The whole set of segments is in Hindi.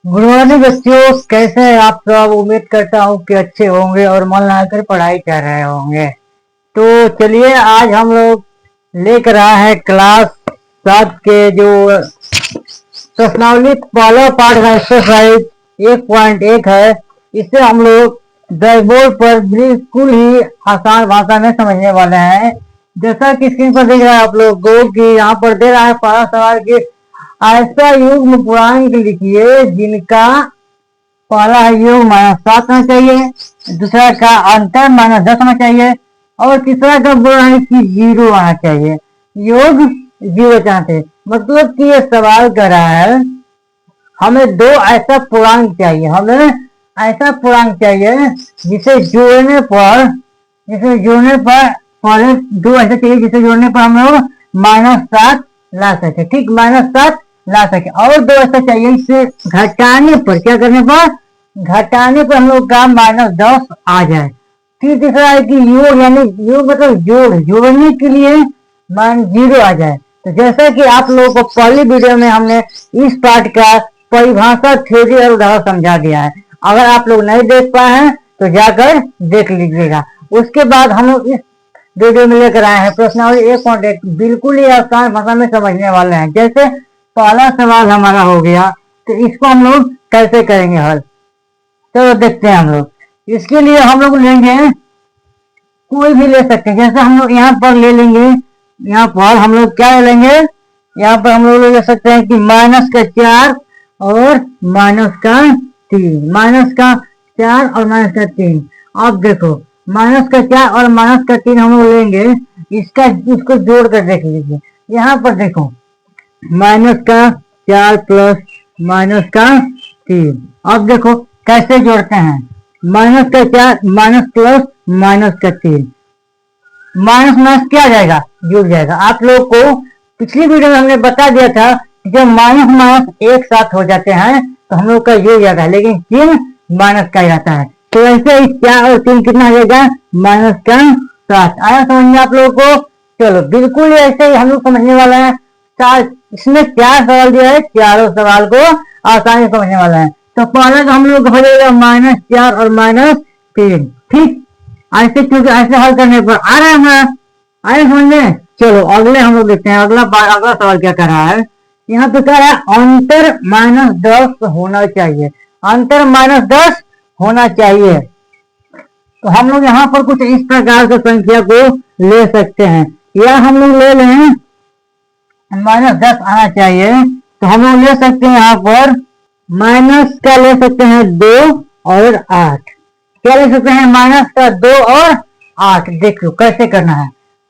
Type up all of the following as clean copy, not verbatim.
गुड मॉर्निंग बच्चों, कैसे हैं आप सब। उम्मीद करता हूँ कि अच्छे होंगे और मन लगाकर पढ़ाई कर रहे होंगे। तो चलिए, आज हम लोग लेकर आए हैं क्लास 7 के जो प्रश्नावली पहला पाठ है, एक्सरसाइज 1.1 है। इसे हम लोग ब्लैक बोर्ड पर बिल्कुल ही आसान भाषा में समझने वाले हैं। जैसा कि स्क्रीन पर दिख रहा है आप लोग को कि यहाँ पर दे रहा है पहला सवाल की ऐसा युग्म पूर्णांक लिखिए जिनका पहला है योग -7 होना चाहिए, दूसरा का अंतर -10 होना चाहिए और तीसरा का पूर्णांक की 0 आना चाहिए। योग 0 चाहते, मतलब कि ये सवाल कर रहा है हमें दो ऐसा पूर्णांक चाहिए, हमें ऐसा पूर्णांक चाहिए जिसे जोड़ने पर पहले दो ऐसा चाहिए जिसे जोड़ने पर हम लोग -7 ला सके। ठीक, -7 ला सके। और दो ऐसा चाहिए इसे घटाने पर, क्या करने पर, घटाने पर हम लोग का -10 आ जाए। फिर तीसरा है कि योग, यानी योग मतलब जोड़ने के लिए -0 आ जाए। तो जैसा कि आप लोगों को पहली वीडियो में हमने इस पाठ का परिभाषा, थ्योरी और उदाहरण समझा दिया है। अगर आप लोग नहीं देख पाए हैं तो जाकर देख लीजिएगा। उसके बाद हम लोग इस वीडियो में लेकर आए हैं प्रश्नावली 1.1, बिल्कुल ही आसान भाषा में समझने वाले हैं। जैसे पहला सवाल हमारा हो गया, तो इसको हम लोग कैसे करेंगे हल, चलो देखते हैं हम लोग। इसके लिए हम लोग लेंगे, कोई भी ले सकते हैं। जैसे हम लोग यहाँ पर ले लेंगे, यहाँ पर हम लोग क्या लेंगे, यहाँ पर हम लोग ले सकते हैं कि -4 और -3, -4 और -3। अब देखो, -4 और -3 हम लोग लेंगे, इसको जोड़ कर देख लीजिए। यहाँ पर देखो, -4 प्लस -3। अब देखो कैसे जोड़ते हैं, -4 माइनस प्लस -3, माइनस क्या आ जाएगा, जुड़ जाएगा। आप लोग को पिछली वीडियो में हमने बता दिया था कि जब माइनस एक साथ हो जाते हैं तो हम लोग का जुड़ जाता है, लेकिन चिन्ह माइनस का जाता है। तो ऐसे ही 4 और 3 कितना हो जाएगा, -7। आया समझ में आप लोगों को। चलो, बिल्कुल ऐसे ही हम लोग समझने वाला है। इसमें 4 सवाल दिया है, चारों सवाल को आसानी से समझने वाला है। तो पहले तो हम लोग हो जाएगा -4 और -3। ठीक, ऐसे क्योंकि ऐसे हल करने पर आ रहा है हमारा, आए समझ में। चलो अगले हम लोग देखते हैं, अगला सवाल क्या कर रहा है। यहाँ पे कह रहा है अंतर -10 होना चाहिए, अंतर -10 होना चाहिए। तो हम लोग यहाँ पर कुछ इस प्रकार से संख्या को ले सकते हैं, या हम लोग ले लें -10 आना चाहिए। तो हम लोग ले सकते हैं यहाँ पर माइनस का ले सकते हैं 2 और 8। क्या ले सकते हैं, माइनस का 2 और 8। देखो कैसे करना है,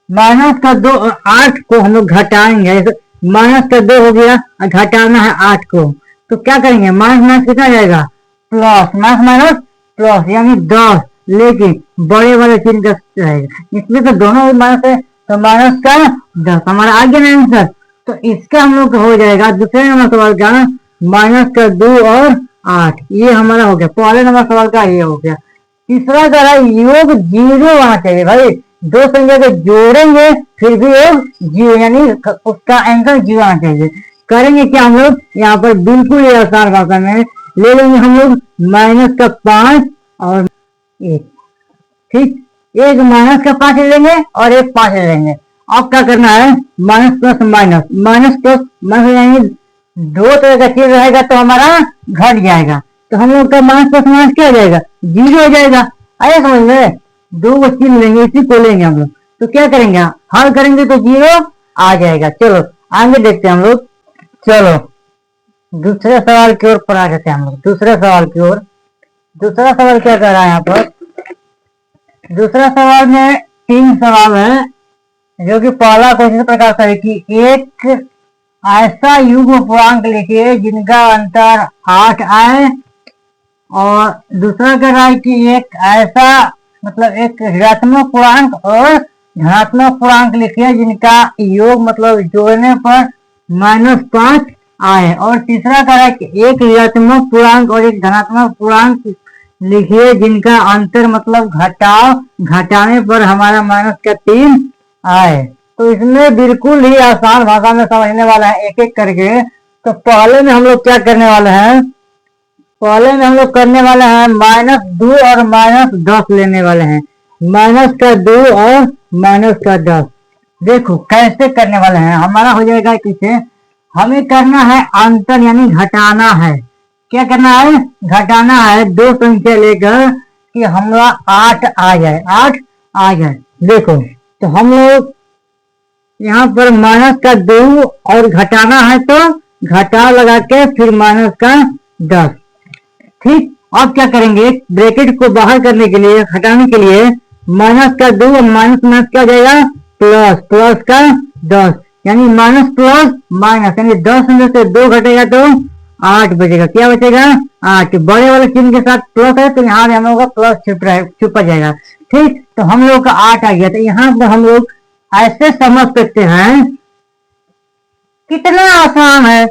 माइनस का 2 और 8 को हम लोग घटाएंगे। माइनस का 2 हो गया और घटाना है 8 को, तो क्या करेंगे, माइनस कितना जाएगा, प्लस, माइनस प्लस यानी 10, लेकिन बड़े वाले चिन्ह का रहेगा। इसमें तो दोनों माइनस है, तो माइनस का 10 हमारा आ गया ना आंसर। तो इसका हम लोग हो जाएगा दूसरे नंबर सवाल का माइनस का 2 और 8, ये हमारा हो गया। पहले नंबर सवाल का ये हो गया। तीसरा कह योग 0 आना चाहिए। भाई दो संख्या को जोड़ेंगे फिर भी योग 0, यानी उसका आंसर 0 आना चाहिए। करेंगे क्या हम लोग, यहाँ पर बिल्कुल ही आसान भाषा में ले लेंगे हम लोग -5 और 1। ठीक, एक -5 ले लेंगे और एक 5 ले लेंगे। अब क्या करना है, माइनस प्लस माइनस यानी दो तरह का चिन्ह रहेगा तो हमारा घट जाएगा। तो हम लोग का माइनस प्लस माइनस क्या हो जाएगा, 0 हो जाएगा। आया समझ में, दो चिन्ह लेंगे, इसी को लेंगे हम लोग। तो क्या करेंगे, हल करेंगे तो 0 आ जाएगा। चलो आगे देखते हैं हम लोग। चलो दूसरे सवाल की ओर पढ़ा जाते हैं हम लोग, दूसरे सवाल की ओर। दूसरा सवाल क्या कर रहा है यहाँ पर, दूसरा सवाल में 3 सवाल है, जो कि पहला क्वेश्चन प्रकार का है कि एक ऐसा युग्म पूर्णांक लिखिए जिनका अंतर 8 आए, और दूसरा कह रहा है कि एक ऐसा मतलब एक ऋणात्मक पूर्णांक और धनात्मक पूर्णांक लिखिए जिनका योग मतलब जोड़ने पर -5 आए, और तीसरा कह रहा है कि एक ऋणात्मक पूर्णांक और एक धनात्मक पूर्णांक लिखिए जिनका अंतर मतलब घटाने पर हमारा -3 आए। तो इसमें बिल्कुल ही आसान भाषा में समझने वाला है, एक एक करके। तो पहले में हम लोग क्या करने वाले हैं, पहले में हम लोग करने वाले हैं -2 और -10 लेने वाले हैं। -2 और -10 देखो कैसे करने वाले हैं। हमारा हो जाएगा किसे, हमें करना है अंतर यानी घटाना है। क्या करना है, घटाना है। दो संख्या लेकर कि हमारा 8 आ जाए, 8 आ जाए। देखो तो हम लोग यहाँ पर -2 और घटाना है तो घटा लगा के फिर -10। ठीक, अब क्या करेंगे, ब्रैकेट को बाहर करने के लिए, हटाने के लिए -2 और माइनस क्या हो जाएगा, +10 यानी माइनस प्लस माइनस यानी 10 में से 2 घटेगा तो 8 बचेगा। क्या बचेगा, 8। बड़े वाले चिन्ह के साथ प्लस है तो यहाँ भी हम लोग का प्लस छुपा जाएगा। ठीक, तो हम लोग का 8 आ गया। तो यहाँ पर हम लोग ऐसे समझ सकते हैं, कितना आसान है,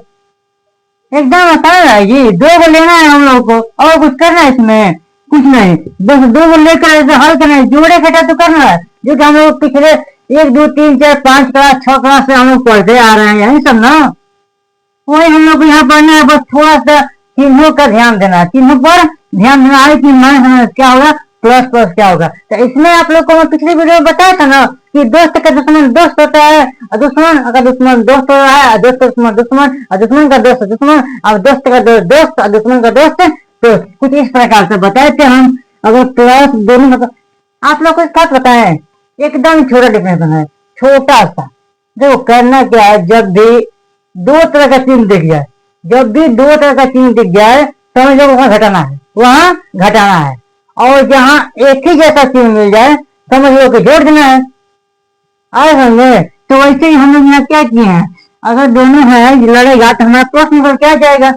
एकदम आसान है जी। 2 को लेना है हम लोग को और कुछ करना है इसमें, कुछ नहीं, बस 2 को लेकर ऐसे हल करना है। जोड़े घटा तो करना है, जो कि हम लोग पिछले 1 2 3 4 5 क्लास 6 क्लास से हम लोग पढ़ते आ रहे हैं, यही सब ना। वही हम लोग को यहाँ पढ़ना है, बस थोड़ा सा चिन्हों का ध्यान देना है, चिन्हों पर ध्यान देना है कि माइनस क्या होगा, प्लस प्लस क्या होगा। तो इसमें आप लोग को मैं पिछली वीडियो में बताया था ना कि दोस्त का दुश्मन दोस्त होता है, और दुश्मन अगर दुश्मन दोस्त हो रहा है, और दोस्त का दुश्मन दुश्मन, और दुश्मन का दोस्त दुश्मन, और दोस्त का दोस्त और दुश्मन का दोस्त। तो कुछ इस प्रकार से बताए थे हम। अगर प्लस दोनों मतलब आप लोग को क्या पता है, एकदम छोटा डिफरेंस है, छोटा सा। देखो करना क्या है, जब भी 2 तरह का चिन्ह दिख जाए, जब भी 2 तरह का चिन्ह दिख जाए समझ लो वहां घटाना है, वहां घटाना है। और जहां एक ही जैसा चिन्ह मिल जाए समझ लो कि जोड़ देना है। आए समझे, तो वैसे ही हम लोग यहाँ क्या किए हैं, अगर दोनों है लड़ेगा तो हमारा प्लस निकल क्या जाएगा,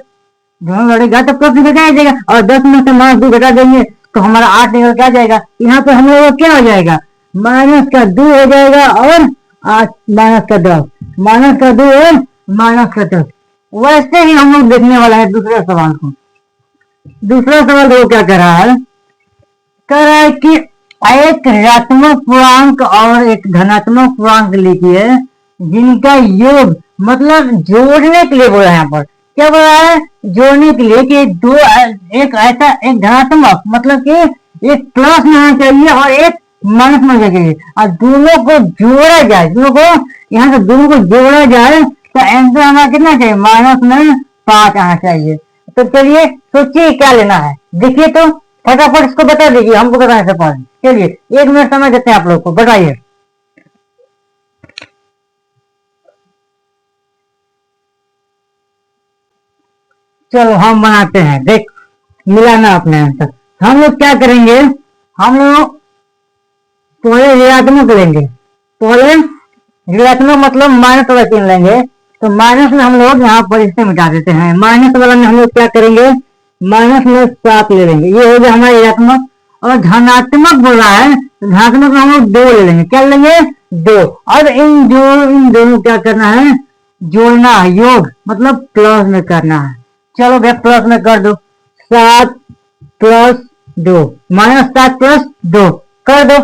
दोनों लड़ेगा तो प्लस निकल क्या जाएगा, और 10 में से -2 घटा देंगे तो हमारा 8 निकल क्या जाएगा। यहाँ पे हम लोग क्या हो जाएगा, -2 हो जाएगा और 8 -10, -2 और -10। वैसे ही हम लोग देखने वाला है दूसरे सवाल को। दूसरा सवाल देखो क्या कर रहा है, कह रहा है कि एक ऋणात्मक पूर्णांक और एक धनात्मक पूर्णांक लिखिए जिनका योग, मतलब जोड़ने के लिए बोला है। यहाँ पर क्या बोला है, जोड़ने के लिए कि दो, एक ऐसा एक धनात्मक मतलब कि एक प्लस में होना चाहिए और एक माइनस में होना चाहिए, और दोनों को जोड़ा जाए, दोनों को यहाँ से दोनों को जोड़ा जाए तो आंसर हमारा कितना चाहिए, -5 आना चाहिए। तो चलिए सोचिए क्या लेना है, देखिए तो फटाफट इसको बता दीजिए, हमको बताने से पहले। चलिए 1 मिनट समय देते हैं आप लोग को, बताइए। चलो हम बनाते हैं, देख मिलाना अपने आंसर। हम लोग क्या करेंगे, हम लोग पहले ऋणात्मक लेंगे, पहले ऋणात्मक मतलब माइनस वाला चिन्ह लेंगे। तो माइनस में हम लोग यहाँ पर इससे मिटा देते हैं, माइनस वाला में हम लोग क्या करेंगे, माइनस में 7 ले लेंगे, ये हो गया हमारा ऋणात्मक। और धनात्मक बोल रहा है, धनात्मक में हम लोग 2 ले लेंगे, क्या लेंगे, 2। और इन दोनों क्या करना है, जोड़ना है, योग मतलब प्लस में करना है। चलो भैया प्लस में कर दो, 7 + 2 -7 + 2 कर दो,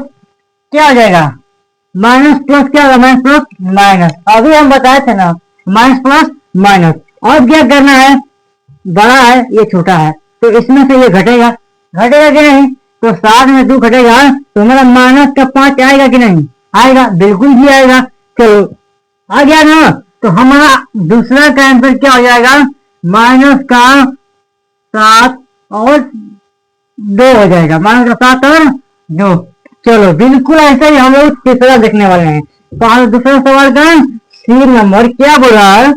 क्या हो जाएगा, माइनस प्लस क्या होगा, माइनस प्लस माइनस। अभी हम बताए थे ना, माइनस प्लस माइनस। और क्या करना है, बड़ा है ये छोटा है तो इसमें से ये घटेगा, घटेगा कि नहीं, तो 7 में 2 घटेगा तो हमारा -5 आएगा कि नहीं, आएगा, बिल्कुल भी आएगा। चलो आ गया ना, तो हमारा दूसरा का आंसर क्या हो जाएगा, -7 और 2 हो जाएगा, -7 और 2। चलो बिल्कुल ऐसा ही हम लोग तीसरा देखने वाले हैं। तो हम दूसरा सवाल का सी नंबर क्या बोल रहा है,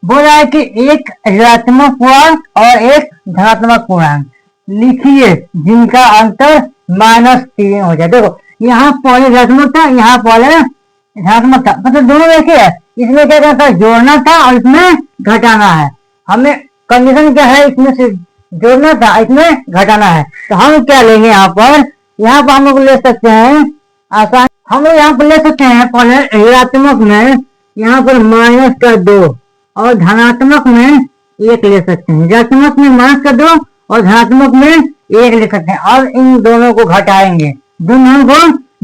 बोल रहा है कि एक ऋणात्मक पूर्णांक और एक धनात्मक पूर्णांक लिखिए जिनका अंतर -3 हो जाए। देखो यहाँ पहले ऋणात्मक था, यहाँ पहले धनात्मक था, मतलब दोनों एक ही है। इसमें क्या करना था, जोड़ना था और इसमें घटाना है। हमें कंडीशन क्या है, इसमें से जोड़ना था, इसमें घटाना है। तो हम क्या लेंगे, यहाँ पर हम लोग ले सकते हैं आसान, हम लोग यहाँ पर ले सकते हैं पहले ऋणात्मक में यहाँ पर -2 और धनात्मक में 1 ले सकते हैं, ऋणात्मक में -2 और धनात्मक में 1 ले सकते हैं। और इन दोनों को घटाएंगे, दोनों को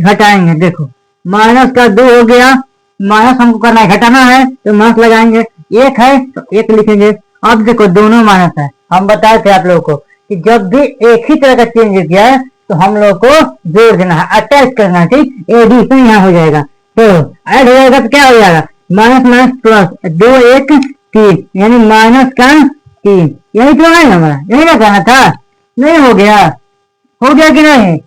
घटाएंगे। देखो -2 हो गया, माइनस हमको करना है, घटाना है तो माइनस लगाएंगे, 1 है तो 1 लिखेंगे। अब देखो दोनों माइनस है, हम बताए थे आप लोगों को कि जब भी एक ही तरह का चेंज दिख गया तो हम लोग को जोड़ देना है, अटैच करना है, ठीक। एडिशन यहाँ हो जाएगा, तो ऐड हो जाएगा तो क्या हो जाएगा, माइनस माइनस प्लस, 2 1 3, यानी माइनस का 3। यही तो है हमारा, यही ना कहना था, नहीं हो गया, हो गया कि नहीं।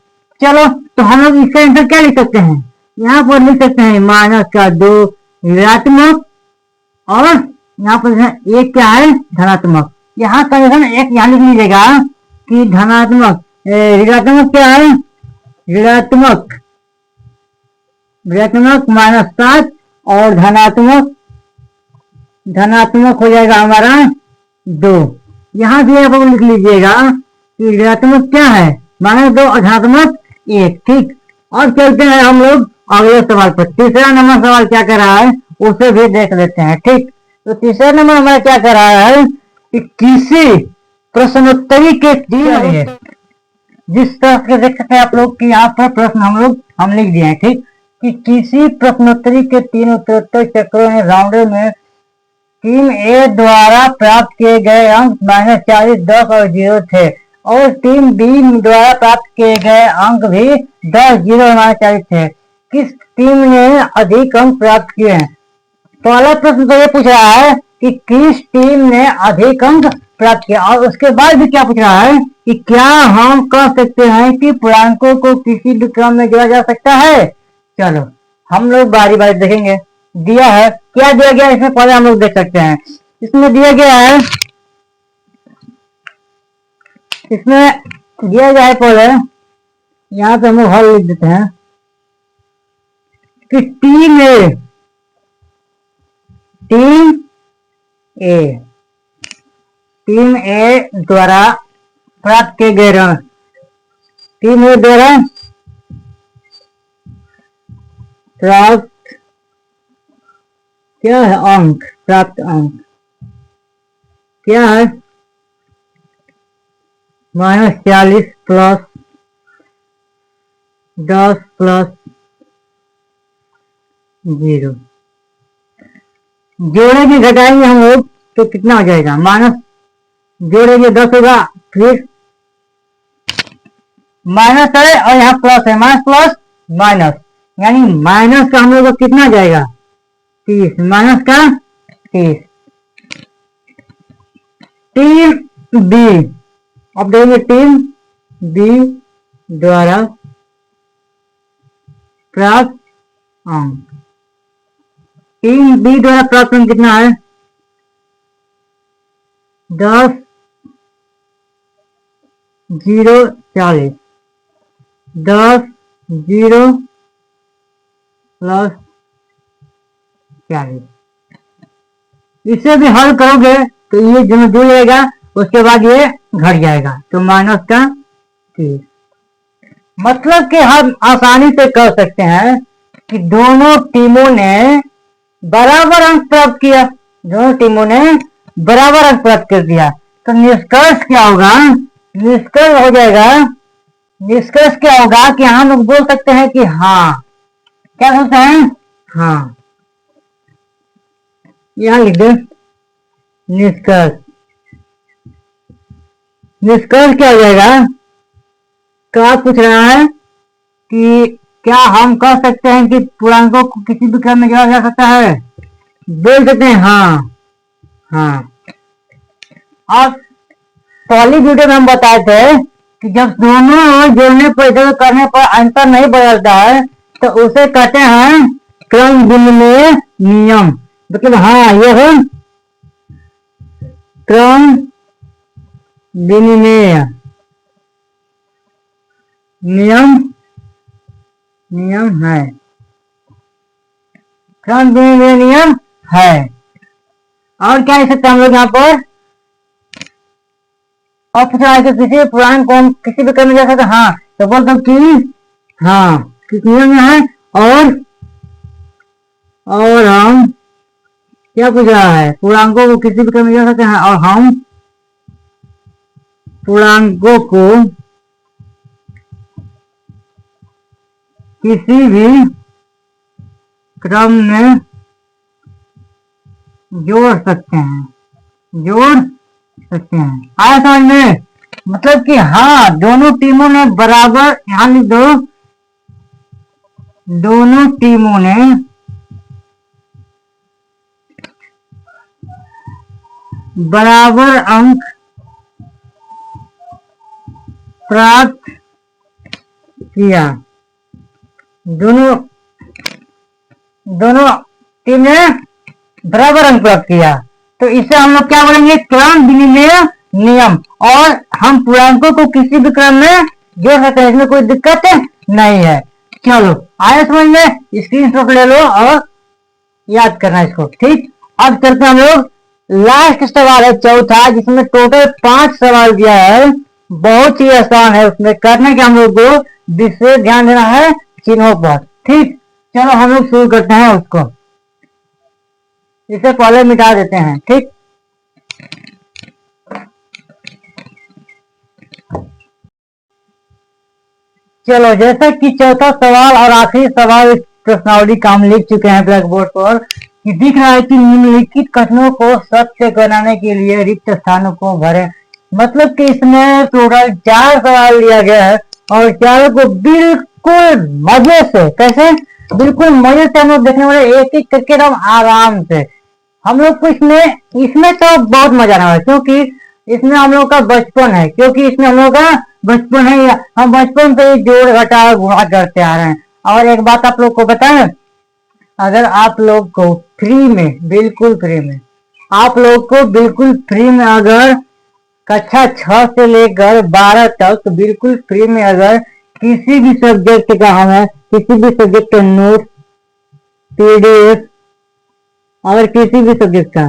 चलो तो हम लोग इसका आंसर क्या लिख सकते हैं, यहाँ पर लिख सकते हैं माइनस का 2 ऋणात्मक, और यहाँ पर एक क्या है धनात्मक। यहाँ कंडीशन एक यहाँ लिख लीजिएगा कि धनात्मक, ऋणात्मक क्या है, ऋणात्मक, ऋणात्मक -7, और धनात्मक, धनात्मक हो जाएगा हमारा 2। यहाँ भी आप लिख लीजिएगा कि ऋणात्मक क्या है -2 और धनात्मक 1, ठीक। और चलते हैं हम लोग अगले सवाल पर। तीसरा नंबर सवाल क्या कर रहा है उसे भी देख लेते हैं, ठीक। तो तीसरा नंबर हमारा क्या कर रहा है कि किसी प्रश्नोत्तरी के तीन, जिस तरह से देख सकते हैं आप लोग कि यहाँ पर प्रश्न हम लिख दिए हैं, ठीक। कि किसी प्रश्नोत्तरी के 3 उत्तरोत्तर चक्रों में राउंडर में टीम ए द्वारा प्राप्त किए गए अंक -40, 10 और 0 थे, और टीम बी द्वारा प्राप्त किए गए अंक भी 10, 0 और -40 थे। किस टीम ने अधिक अंक प्राप्त किए हैं। पहला प्रश्न तो ये पूछ रहा है कि किस टीम ने अधिक अंक प्राप्त किया, और उसके बाद भी क्या पूछ रहा है कि क्या हम कह सकते हैं कि पूर्णांकों को किसी भी क्रम में जोड़ा जा सकता है। चलो हम लोग बारी बारी देखेंगे। दिया है, क्या दिया गया इसमें पहले हम लोग देख सकते हैं। इसमें दिया गया है, इसमें दिया गया है पहले, यहाँ पे हम लोग हल लिख देते हैं कि टीम ए, टीम ए, टीम ए द्वारा प्राप्त किए गए रन, टीम ए द्वारा प्राप्त क्या है अंक, प्राप्त अंक क्या है -40 प्लस 10 प्लस 0। जोड़ेंगे घटाएंगे हम लोग तो कितना हो जाएगा, माइनस जोड़ेंगे 10 होगा, फिर माइनस है और यहाँ प्लस है, माइनस प्लस माइनस, यानी माइनस का हम लोग को कितना जाएगा 30, माइनस का 30। टीम बी, अब देखेंगे टीम बी द्वारा प्राप्त अंक, टीम बी द्वारा प्राप्त अंक कितना है 10, 0, 40, 10, 0 प्लस 40। इसे भी हल करोगे तो ये जो जुड़ जाएगा, उसके बाद ये घट जाएगा, तो माइनस का 30। मतलब कि हम आसानी से कह सकते हैं कि दोनों टीमों ने बराबर अंक प्राप्त किया, दोनों टीमों ने बराबर अंक प्राप्त कर दिया। तो निष्कर्ष क्या होगा, निष्कर्ष हो जाएगा, निष्कर्ष क्या होगा कि हम लोग बोल सकते हैं कि हाँ, क्या बोलते हैं, हाँ, यहां लिख दो निष्कर्ष। निष्कर्ष क्या हो जाएगा, क्या पूछ रहा है कि क्या हम कह सकते हैं कि पूर्णांकों को किसी भी क्रम में जोड़ा जा सकता है, बोल सकते हैं हाँ, हाँ। अब पहली वीडियो में हम बताए थे कि जब दोनों जोड़ने पर इधर करने पर अंतर नहीं बदलता है तो उसे कहते हैं क्रम विनिमय नियम। मतलब हाँ, यह क्रम विनिमय नियम, नियम है, क्रम विनिमय नियम है। और क्या लिख सकते हैं हम लोग यहाँ पर, और पूछा है कि किसी पूर्णांक को हम किसी भी क्रम में जा सकते, हाँ, तो बोलते हैं कि हाँ किस नियम में है। और हम क्या पूछ रहा है, पूर्णांकों को किसी भी क्रम में जा सकते हैं, और हम पूर्णांकों को किसी भी क्रम में जोड़ सकते हैं, जोड़ सकते हैं। आया समझ में? मतलब कि हाँ, दोनों टीमों ने बराबर, यहाँ लिख दो, दोनों टीमों ने बराबर अंक प्राप्त किया। दोनों दोनों टीम ने बराबर अंक प्राप्त किया, तो इसे हम लोग क्या बोलेंगे? क्रम विनिमय नियम। और हम पूर्णांकों को किसी भी क्रम में जोड़ सकते हैं, इसमें कोई दिक्कत नहीं है। चलो आया समझ में? स्क्रीनशॉट ले लो और याद करना इसको, ठीक। अब चलते हम लोग, लास्ट सवाल है चौथा, जिसमें टोटल 5 सवाल दिया है। बहुत ही आसान है, उसमें करने के हम लोग को विशेष ध्यान देना है चिन्हों पर, ठीक। चलो हम लोग शुरू करते हैं उसको, इसे पहले मिटा देते हैं, ठीक। चलो जैसा कि चौथा सवाल और आखिरी सवाल प्रश्नावली का हम लिख चुके हैं ब्लैक बोर्ड पर, कि दिख रहा है कि निम्नलिखित कथनों को सत्य बनाने के लिए रिक्त स्थानों को भरें। मतलब कि इसमें टोटल 4 सवाल लिया गया है और चारों को बिल्कुल मजे से, कैसे? बिल्कुल मजे से हम लोग देखने वाले, एक एक करके एकदम आराम से। हम लोग को इसमें तो बहुत मजा आना है, क्योंकि इसमें हम लोग का बचपन है, क्योंकि इसमें हम लोग का बचपन है, हम बचपन से ही जोड़ घटा गुणा करते आ रहे हैं। और एक बात आप लोग को बताएं, अगर आप लोग को फ्री में, बिल्कुल फ्री में, आप लोग को बिल्कुल फ्री में अगर कक्षा 6 से लेकर 12 तक बिल्कुल फ्री में अगर किसी भी सब्जेक्ट का हमें, किसी भी सब्जेक्ट का नोट, पीडीएफ, अगर किसी भी सब्जेक्ट का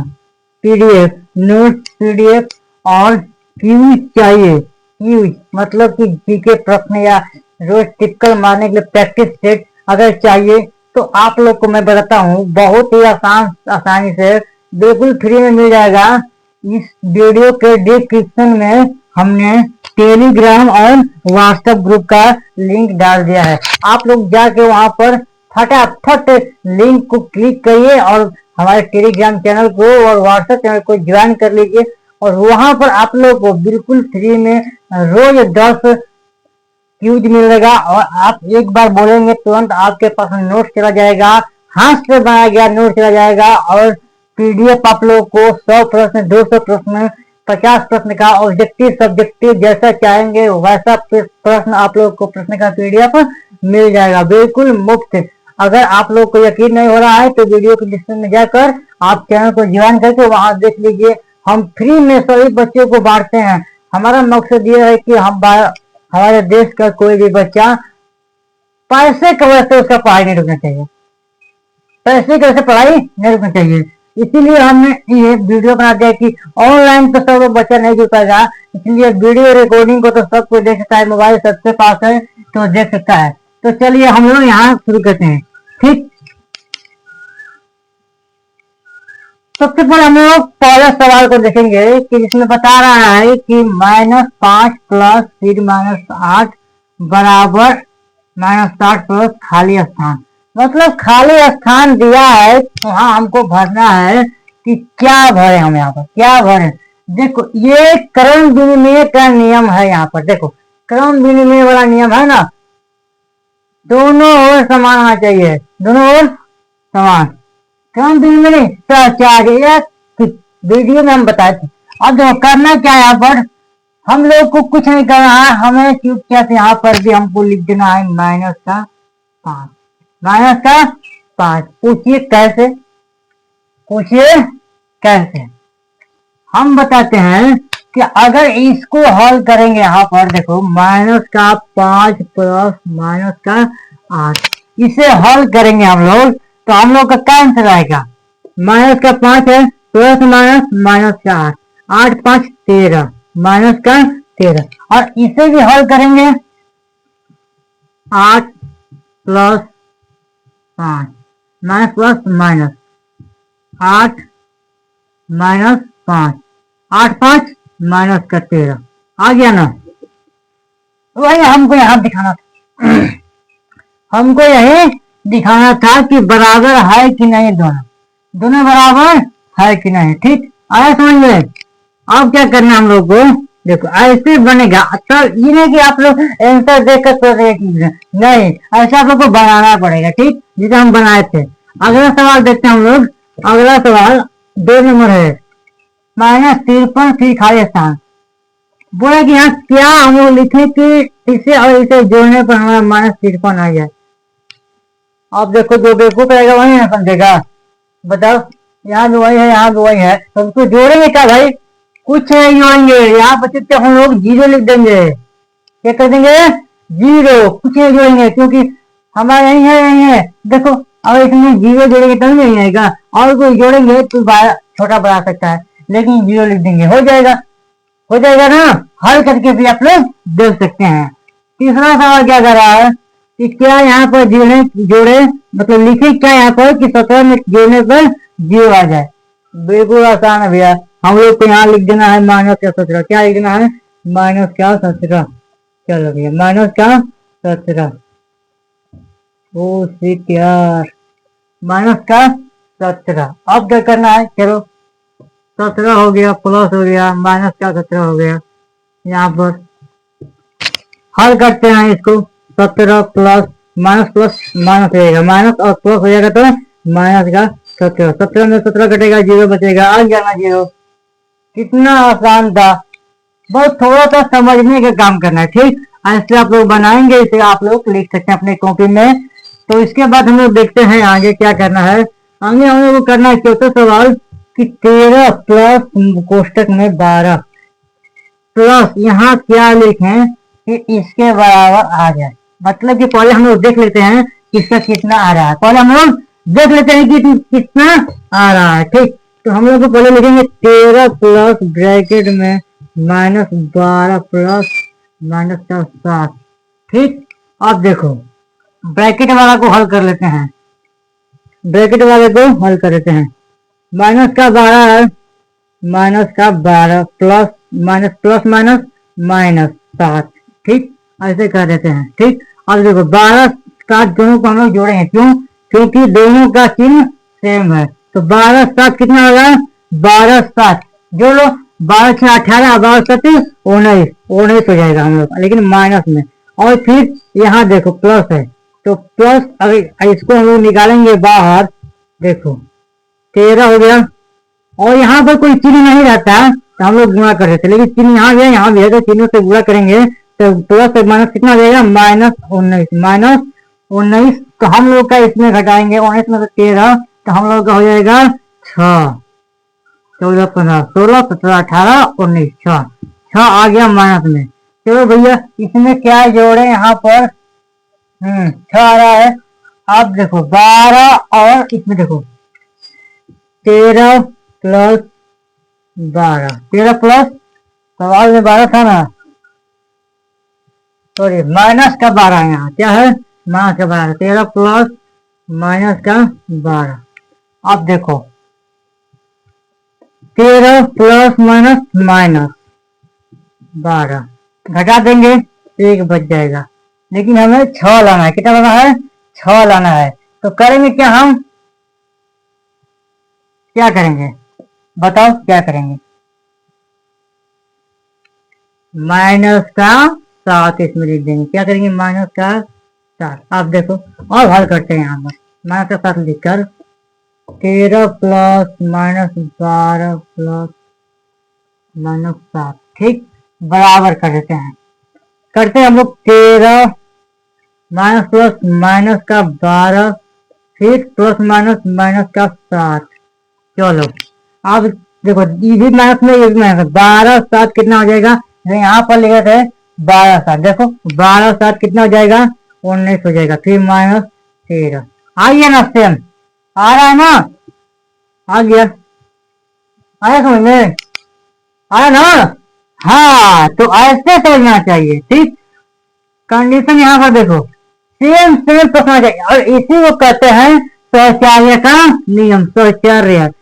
पीडीएफ, नोट, पीडीएफ और क्यूज चाहिए, क्यूज मतलब कि जीके प्रश्न या रोज टिपिकल मारने के लिए प्रैक्टिस सेट अगर चाहिए, तो आप लोग को मैं बताता हूँ बहुत ही आसानी से बिल्कुल फ्री में मिल जाएगा। इस वीडियो के डिस्क्रिप्शन में हमने टेलीग्राम और व्हाट्सएप ग्रुप का लिंक डाल दिया है। आप लोग जाके वहां पर फटाफट लिंक को क्लिक करिए और हमारे टेलीग्राम चैनल को और व्हाट्सएप चैनल को ज्वाइन कर लीजिए, और वहां पर आप लोग को बिल्कुल फ्री में रोज 10 क्यूज मिलेगा। और आप एक बार बोलेंगे तुरंत आपके पास नोट चला जाएगा, हाथ से बनाया गया नोट चला जाएगा, और पीडीएफ आप लोग को 100 प्रश्न, 200 प्रश्न, 50 प्रश्न का ऑब्जेक्टिव सब्जेक्टिव जैसा चाहेंगे वैसा प्रश्न आप लोग को प्रश्न का पीडीएफ मिल जाएगा बिल्कुल मुफ्त। अगर आप लोग को यकीन नहीं हो रहा है तो वीडियो के डिस्क्रिप्शन में जाकर आप चैनल को ज्वाइन करके वहां देख लीजिए। हम फ्री में सभी बच्चों को बांटते हैं। हमारा मकसद ये है कि हमारे देश का कोई भी बच्चा पैसे की वजह से उसका पढ़ाई नहीं रुकना चाहिए, पैसे की वजह से पढ़ाई नहीं रुकना चाहिए। इसीलिए हमने ये वीडियो बना दिया कि ऑनलाइन तो सब बच्चा नहीं जुड़ पाएगा, इसलिए वीडियो रिकॉर्डिंग को तो सब कोई देख सकता है, मोबाइल सबके पास है तो देख सकता है। तो चलिए हम लोग यहाँ शुरू करते हैं, ठीक। सबसे पहले हम लोग पहले सवाल को देखेंगे कि जिसमें बता रहा है कि -5 प्लस फिर -8 बराबर -60 प्लस खाली स्थान। मतलब खाली स्थान दिया है, वहां हमको भरना है कि क्या भरे, हम यहाँ पर क्या भरे। देखो ये क्रम विनिमय का नियम है, यहाँ पर देखो क्रम विनिमय वाला नियम है ना, दोनों ओर समान होना चाहिए, दोनों ओर समान। क्रम विनिमय वीडियो में हम बताए थे। अब देखो करना क्या है, यहाँ पर हम लोग को कुछ नहीं करना है, हमें चुपचाप यहाँ पर भी हमको लिख देना है -5, -5। पूछिए कैसे, पूछिए कैसे। हम बताते हैं कि अगर इसको हल करेंगे, यहाँ पर देखो -5 प्लस -8, इसे हल करेंगे हम लोग तो हम लोग का क्या आंसर आएगा? -5 है, प्लस -8, 8 5 13, -13। और इसे भी हल करेंगे 8 प्लस 5 प्लस -8 -5, 8 5 -13 आ गया ना। वही हमको यहाँ दिखाना था हमको यही दिखाना था कि बराबर है कि नहीं, दोनों बराबर है कि नहीं, ठीक। आया समझ में? अब क्या करना है हम लोग को, देखो ऐसे बनेगा। तब ये नहीं कि आप लोग आंसर देखकर नहीं, ऐसा आप लोग को बनाना पड़ेगा, ठीक, जिसे हम बनाए थे। अगला सवाल देखते हैं हम लोग। अगला सवाल 2 नंबर है, -53 फिर खाली स्थान। बोला कि यहाँ क्या हम लोग लिखे कि इसे और इसे जोड़ने पर हमारा -53 आ जाए। अब देखो जो बेवकूफ रहेगा वही ना समझेगा। बताओ, यहाँ भी वही है, यहाँ भी वही है, तो उसको जोड़ेंगे क्या भाई? कुछ नहीं जोड़ेंगे, यहाँ बच्चे तो हम लोग 0 लिख देंगे। क्या कर देंगे? 0, कुछ नहीं जोड़ेंगे, क्योंकि हमारा यही है, यही है। देखो अगर इसमें 0 जोड़ेंगे तभी नहीं आएगा, और कोई जोड़ेंगे तो छोटा बढ़ा सकता है, लेकिन 0 लिख देंगे, हो जाएगा। हो जाएगा ना, हल करके भी आप लोग देख सकते हैं। तीसरा सवाल क्या कर रहा है कि क्या यहाँ पर जोड़े मतलब लिखे क्या यहाँ पर कि 17 में जोड़ने पर 0 आ जाए। बिल्कुल आसान है भैया, हम लोग को यहाँ लिख देना है -17। क्या लिख देना है? -17। चलो भैया, -17। ओ शिट यार, -17। अब क्या करना है? चलो 17 हो गया, प्लस हो गया, -17 हो गया। यहाँ पर हल करते हैं इसको। 17 प्लस माइनस प्लस माइनस हो जाएगा, माइनस और प्लस हो जाएगा तो माइनस का 17। 17 में 17 कटेगा, 0 बचेगा, आ गया ना 0। कितना आसान था, बस थोड़ा सा समझने का काम करना है, ठीक। ऐसे आप लोग बनाएंगे, इसे आप लोग लिख सकते हैं अपने कॉपी में। तो इसके बाद हम लोग देखते हैं आगे क्या करना है। आगे हम लोग को करना है चौथा सवाल कि 13 प्लस कोष्टक में 12 प्लस यहाँ क्या लिखें कि इसके बराबर आ जाए। मतलब कि पहले हम लोग देख लेते हैं इसका कितना आ रहा है, पहले हम लोग देख लेते हैं कि कितना आ रहा है, ठीक। तो हम लोग को पहले लिखेंगे 13 प्लस ब्रैकेट में -12 प्लस -7, ठीक। अब देखो ब्रैकेट वाला को हल कर लेते हैं, ब्रैकेट वाले को हल कर लेते हैं। माइनस का 12 है, -12 प्लस माइनस प्लस माइनस -7, ठीक। ऐसे कर देते हैं, ठीक। अब देखो 12 7 दोनों को हम लोग जोड़े हैं, क्यों? क्योंकि दोनों का चिन्ह सेम है। तो 12 7 कितना होगा? 12 7 जोड़ लो, 12 6 18, 12 7 19 19 हो जाएगा हम लोग, लेकिन माइनस में। और फिर यहाँ देखो प्लस है, तो प्लस अगर इसको हम लोग निकालेंगे बाहर, देखो 13 हो गया, और यहाँ पर कोई चिन्ह नहीं रहता तो हम लोग गुणा कर देते, लेकिन चिन्ह यहाँ भी है, यहाँ भी है, तो चिन्हों से गुणा करेंगे तो प्लस माइनस कितना हो जाएगा? -19 तो हम लोग का इसमें घटाएंगे 19 में से 13, तो हम लोग का हो जाएगा 6, 14 15 16 17 18 19, 6 आ गया माइनस में। चलो भैया इसमें क्या जोड़े? यहाँ पर 6 आ रहा है। अब देखो 12 और इसमें देखो 13 प्लस 12, 13 प्लस सवाल में 12 था ना, सॉरी माइनस का 12, यहाँ क्या है? माइनस का 12, 13 प्लस माइनस का 12। अब देखो 13 प्लस माइनस -12 घटा देंगे, 1 बच जाएगा, लेकिन हमें 6 लाना है। कितना लाना है? 6 लाना है। तो करेंगे क्या हम? क्या करेंगे बताओ, क्या करेंगे? माइनस का 7 इसमें लिख देंगे। क्या करेंगे? माइनस का 7। आप देखो और हल करते हैं। यहाँ पर माइनस का 7 लिखकर 13 प्लस -12 प्लस -7, ठीक, बराबर कर देते हैं। करते हैं हम लोग 13 माइनस प्लस माइनस का 12 फिर प्लस माइनस का 7। चलो अब देखो ये भी माइनस में, ये भी माइनस, 12 7 कितना हो जाएगा? यहाँ पर लिखे थे 12 7, देखो 12 7 कितना हो जाएगा? 19 हो जाएगा, फिर -13। आइए ना, सेम आ रहा है ना? आ गया, आया समझ में? आया ना? हाँ, तो ऐसे समझना चाहिए, ठीक। कंडीशन यहाँ पर देखो सेम सेम पकड़ा जाए, और इसी को कहते हैं सहचर्य का नियम। सहचर्य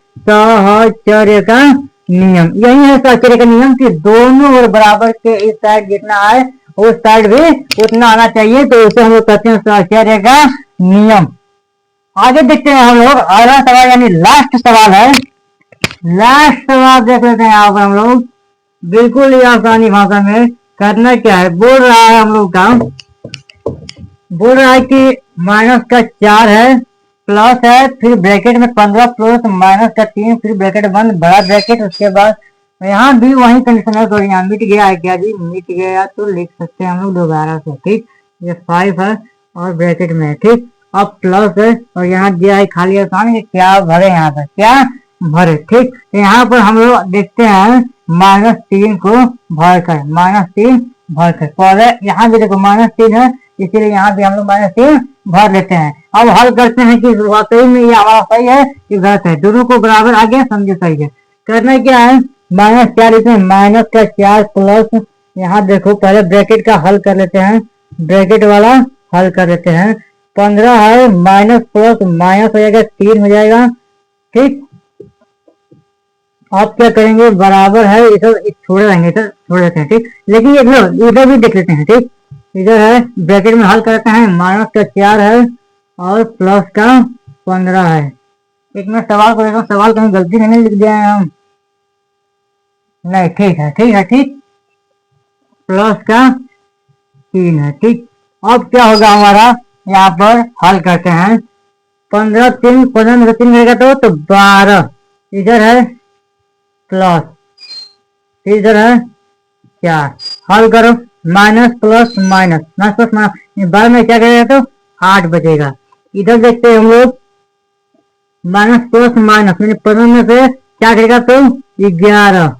का नियम यही है, सहचर्य का नियम कि दोनों और बराबर के इस साइड जितना आए उस साइड भी उतना आना चाहिए, तो उसे हम लोग कहते हैं सहचर्य का नियम। आगे देखते हैं हम लोग अगला सवाल, यानी लास्ट सवाल है। लास्ट सवाल देख लेते हैं यहाँ पर हम लोग बिल्कुल ही आसानी भाषा में करना क्या है, बोल रहा है हम लोग का, बोल रहा है कि माइनस का 4 है, प्लस है, फिर ब्रैकेट में 15 प्लस माइनस का 3, फिर ब्रैकेट बंद बड़ा ब्रैकेट, उसके बाद यहाँ भी वही कंडीशन है, तो यहाँ मिट गया है क्या जी, मिट गया तो लिख सकते हैं हम लोग दोबारा से, ठीक। ये 5 है और ब्रैकेट में है, ठीक। अब प्लस है और यहाँ दिया है खाली आसान कि क्या भरे, यहाँ पर क्या भरे, ठीक। तो यहाँ पर हम लोग देखते हैं -3 को भर कर, -3 भर कर, पहले यहाँ भी देखो -3 है, इसीलिए यहाँ भी हम लोग -3 भर लेते हैं। अब हल करते हैं कि वाकई में ये हमारा सही है कि गलत है, दोनों को बराबर आ गया, समझे सही है। करना क्या है, -4 इसमें माइनस का 4 प्लस, यहाँ देखो पहले ब्रैकेट का हल कर लेते हैं, ब्रैकेट वाला हल कर लेते हैं। 15 है, माइनस प्लस माइनस हो जाएगा 3 हो जाएगा, ठीक। आप क्या करेंगे, बराबर है, इधर छोड़े रहेंगे, इधर छोड़ देते हैं, ठीक। लेकिन इधर भी देख लेते हैं, ठीक। इधर है ब्रैकेट में हल करते हैं, माइनस का 4 है और प्लस का 15 है। एक मिनट सवाल को देखो, सवाल कहीं गलती नहीं लिख दिया है हम, नहीं, ठीक है, ठीक है, ठीक। प्लस का 3 है, ठीक। अब क्या होगा हमारा, यहाँ पर हल करते हैं, 15 3 15 में 3 रहेगा तो 12, इधर है प्लस, इधर है 4, हल करो, minus plus minus, minus plus minus, 12 में क्या करेगा तो 8 बचेगा। इधर देखते हैं हम लोग, माइनस प्लस माइनस, मैंने 15 में से क्या करेगा तो 11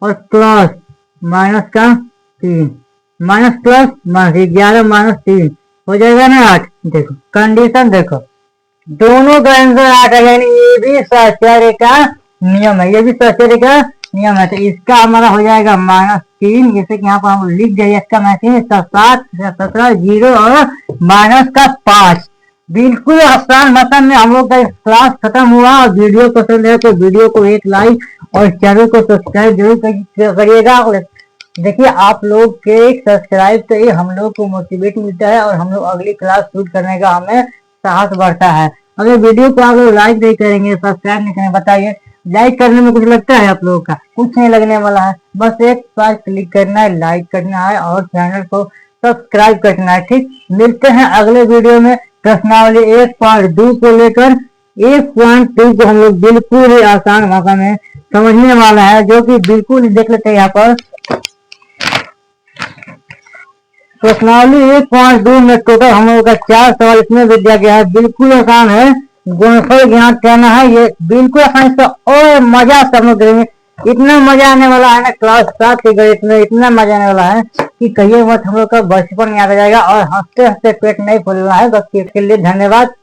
और प्लस माइनस का 3, माइनस प्लस माइनस 11 -3 हो जाएगा ना 8। देखो कंडीशन देखो, दोनों का आंसर 8 है, यानी ये भी सहचर्य का नियम है, ये भी सहचर्य का नियम है। तो इसका हमारा हो जाएगा -3, जैसे कि यहाँ पर हम लिख दिया, इसका -3, इसका 7, 17 0 और माइनस का 5। बिल्कुल आसान भाषा में हम लोग का क्लास खत्म हुआ। और वीडियो पसंद है तो वीडियो को एक लाइक और चैनल को सब्सक्राइब जरूर करिएगा। और देखिए, आप लोग के सब्सक्राइब से ही हम लोग को मोटिवेट मिलता है और हम लोग अगली क्लास शूट करने का हमें साहस बढ़ता है। अगर वीडियो को आप लोग लाइक नहीं करेंगे, सब्सक्राइब नहीं करेंगे, बताइए लाइक करने में कुछ लगता है आप लोगों का? कुछ नहीं लगने वाला है। बस एक बार क्लिक करना है, लाइक करना है और चैनल को सब्सक्राइब करना है, ठीक। मिलते हैं अगले वीडियो में। प्रश्नावली 1.2 को लेकर 1.2 को हम लोग बिल्कुल ही आसान भाषा में समझने वाला है, जो कि बिल्कुल देख लेते हैं यहाँ पर। प्रश्नावली 1.2 में टोटल हम लोगों का 4 सवाल इसमें भी दिया गया है, बिल्कुल आसान है। गुणनफल ज्ञात करना है, ये बिल्कुल आसान से और मजा सब लोग करेंगे। इतना मजा आने वाला है ना, क्लास 7 के गणित में इतना मजा आने वाला है कि कहिए मत, हम लोग का बचपन याद आ जाएगा और हंसते हंसते पेट नहीं फूलना है। बस इसके लिए धन्यवाद।